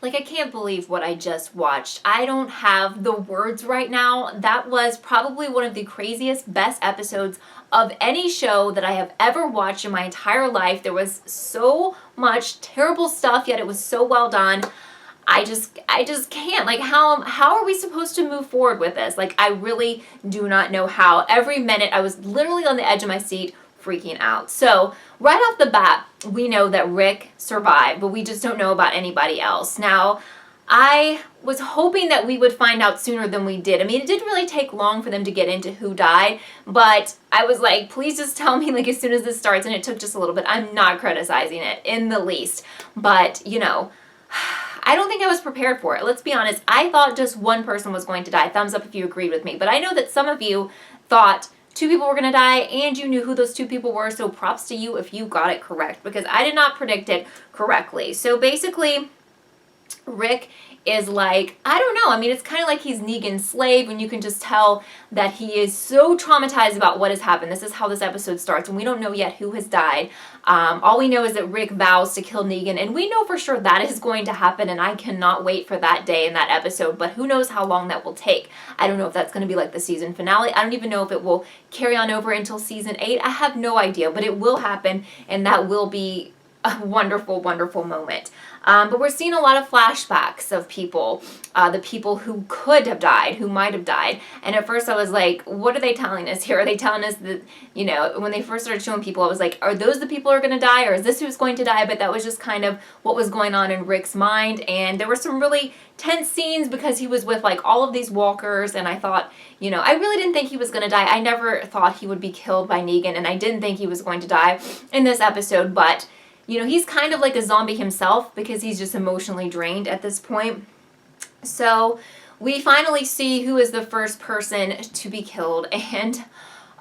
Like, I can't believe what I just watched. I don't have the words right now. That was probably one of the craziest, best episodes of any show that I have ever watched in my entire life. There was so much terrible stuff, yet it was so well done. I just can't. Like, how are we supposed to move forward with this? Like, I really do not know how. Every minute I was literally on the edge of my seat, freaking out. So right off the bat, we know that Rick survived, but we just don't know about anybody else. Now, I was hoping that we would find out sooner than we did. I mean, it didn't really take long for them to get into who died, but I was like, please just tell me, like, as soon as this starts, and it took just a little bit. I'm not criticizing it in the least, but, you know, I don't think I was prepared for it. Let's be honest. I thought just one person was going to die. Thumbs up if you agreed with me. But I know that some of you thought two people were going to die, and you knew who those two people were, so props to you if you got it correct, because I did not predict it correctly. So basically, Rick is like, I don't know, I mean, it's kind of like he's Negan's slave, and you can just tell that he is so traumatized about what has happened. This is how this episode starts, and we don't know yet who has died. All we know is that Rick vows to kill Negan, and we know for sure that is going to happen, and I cannot wait for that day in that episode, but who knows how long that will take. I don't know if that's going to be like the season finale. I don't even know if it will carry on over until season 8. I have no idea, but it will happen, and that will be a wonderful, wonderful moment. But we're seeing a lot of flashbacks of people, the people who could have died, who might have died. And at first I was like, what are they telling us here? Are they telling us that, you know, when they first started showing people, I was like, are those the people who are going to die, or is this who's going to die? But that was just kind of what was going on in Rick's mind. And there were some really tense scenes because he was with like all of these walkers, and I thought, you know, I really didn't think he was going to die. I never thought he would be killed by Negan, and I didn't think he was going to die in this episode, but you know, he's kind of like a zombie himself because he's just emotionally drained at this point. So we finally see who is the first person to be killed, and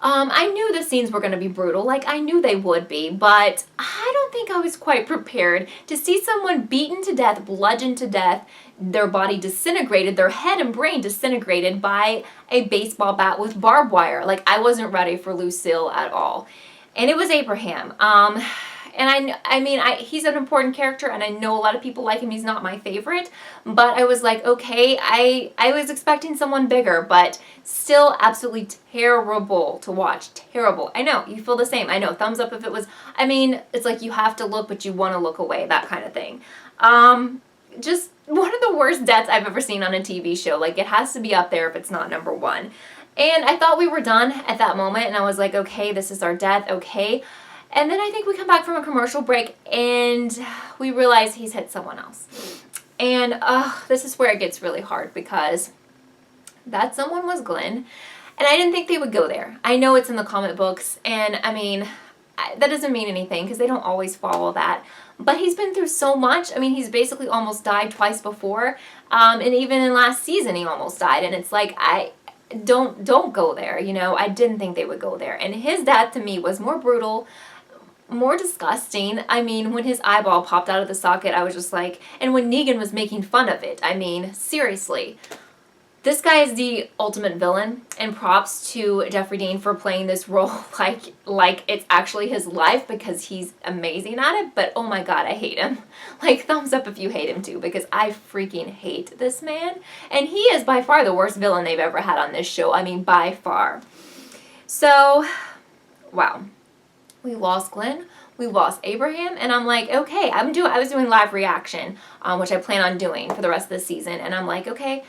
I knew the scenes were going to be brutal, like I knew they would be, but I don't think I was quite prepared to see someone beaten to death, bludgeoned to death, their body disintegrated, their head and brain disintegrated by a baseball bat with barbed wire. Like, I wasn't ready for Lucille at all. And it was Abraham. And I mean, he's an important character, and I know a lot of people like him. He's not my favorite, but I was like, okay, I was expecting someone bigger, but still absolutely terrible to watch. Terrible. I know, you feel the same. I know, thumbs up if it was, I mean, it's like you have to look, but you want to look away, that kind of thing. Just one of the worst deaths I've ever seen on a TV show. Like, it has to be up there if it's not number one. And I thought we were done at that moment, and I was like, okay, this is our death, okay. And then I think we come back from a commercial break and we realize he's hit someone else. And this is where it gets really hard because that someone was Glenn. And I didn't think they would go there. I know it's in the comic books, and I mean, that doesn't mean anything because they don't always follow that. But he's been through so much. I mean, he's basically almost died twice before. And even in last season, he almost died. And it's like, don't go there, you know. I didn't think they would go there. And his death to me was more brutal, more disgusting. I mean, when his eyeball popped out of the socket, I was just like, and when Negan was making fun of it, I mean, seriously. This guy is the ultimate villain, and props to Jeffrey Dean for playing this role like it's actually his life, because he's amazing at it, but oh my god, I hate him. Like, thumbs up if you hate him too, because I freaking hate this man, and he is by far the worst villain they've ever had on this show. I mean, by far. So, wow. We lost Glenn, we lost Abraham, and I'm like, okay, I was doing live reaction, which I plan on doing for the rest of the season, and I'm like, okay,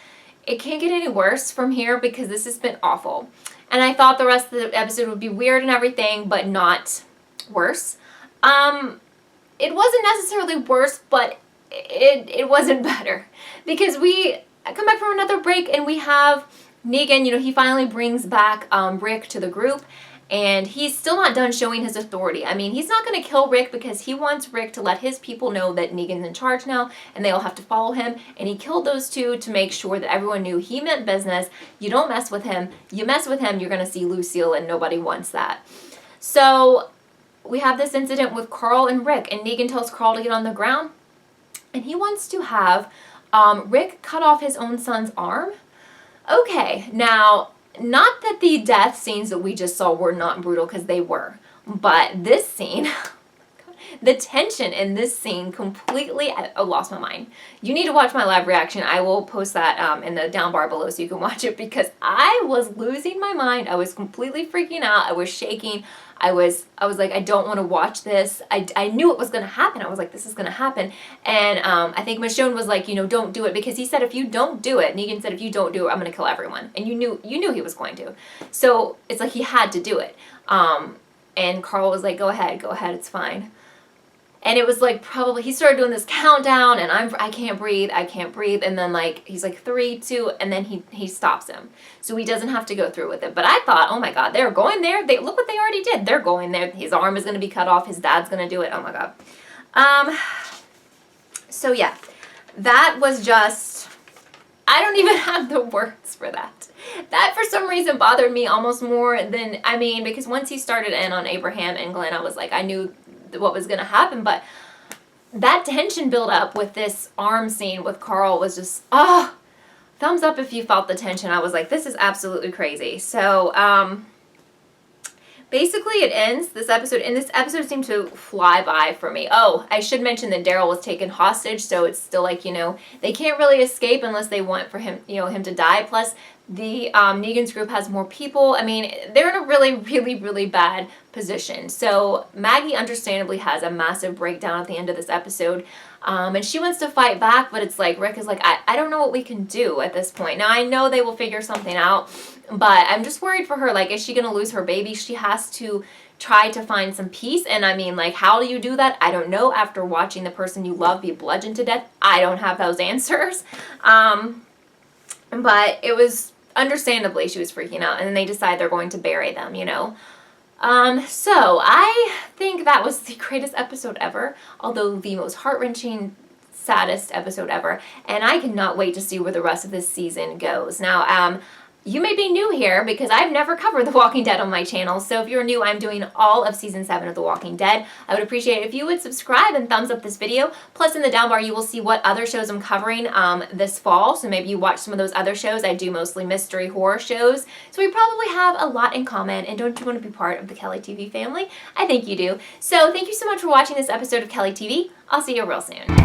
it can't get any worse from here because this has been awful. And I thought the rest of the episode would be weird and everything, but not worse. It wasn't necessarily worse, but it wasn't better, because we come back from another break and we have Negan, you know, he finally brings back Rick to the group. And he's still not done showing his authority. I mean, he's not going to kill Rick because he wants Rick to let his people know that Negan's in charge now and they all have to follow him. And he killed those two to make sure that everyone knew he meant business. You don't mess with him. You mess with him, you're going to see Lucille, and nobody wants that. So we have this incident with Carl and Rick, and Negan tells Carl to get on the ground. And he wants to have Rick cut off his own son's arm. Okay, now, not that the death scenes that we just saw were not brutal, because they were. But this scene, The tension in this scene completely, I lost my mind. You need to watch my live reaction. I will post that in the down bar below so you can watch it, because I was losing my mind. I was completely freaking out. I was shaking. I was like, I don't want to watch this. I knew it was going to happen. I was like, this is going to happen. And I think Michonne was like, don't do it, because he said, if you don't do it, Negan said, if you don't do it, I'm going to kill everyone. And you knew he was going to. So it's like he had to do it. And Carl was like, go ahead, it's fine. And it was like, probably, he started doing this countdown, and I can't breathe. And then like, he's like 3, 2, and then he stops him. So he doesn't have to go through with it. But I thought, oh my God, they're going there. Look what they already did. They're going there. His arm is going to be cut off. His dad's going to do it. Oh my God. So yeah, that was just, I don't even have the words for that. That for some reason bothered me almost more than, because once he started in on Abraham and Glenn, I was like, I knew what was going to happen, but that tension build up with this arm scene with Carl was just, thumbs up if you felt the tension. I was like, this is absolutely crazy. So, basically it ends this episode, and this episode seemed to fly by for me. Oh, I should mention that Daryl was taken hostage, so it's still like, they can't really escape unless they want for him, him to die. Plus, the Negan's group has more people. They're in a really, really, really bad position. So Maggie understandably has a massive breakdown at the end of this episode. And she wants to fight back, but it's like, Rick is like, I don't know what we can do at this point. Now, I know they will figure something out, but I'm just worried for her. Like, is she going to lose her baby? She has to try to find some peace. And how do you do that? I don't know. After watching the person you love be bludgeoned to death, I don't have those answers. But it was, understandably, she was freaking out. And then they decide they're going to bury them, So I think that was the greatest episode ever, although the most heart-wrenching, saddest episode ever. And I cannot wait to see where the rest of this season goes. Now, you may be new here because I've never covered The Walking Dead on my channel. So if you're new, I'm doing all of Season 7 of The Walking Dead. I would appreciate it if you would subscribe and thumbs up this video. Plus in the down bar, you will see what other shows I'm covering this fall. So maybe you watch some of those other shows. I do mostly mystery horror shows. So we probably have a lot in common. And don't you want to be part of the Kelly TV family? I think you do. So thank you so much for watching this episode of Kelly TV. I'll see you real soon.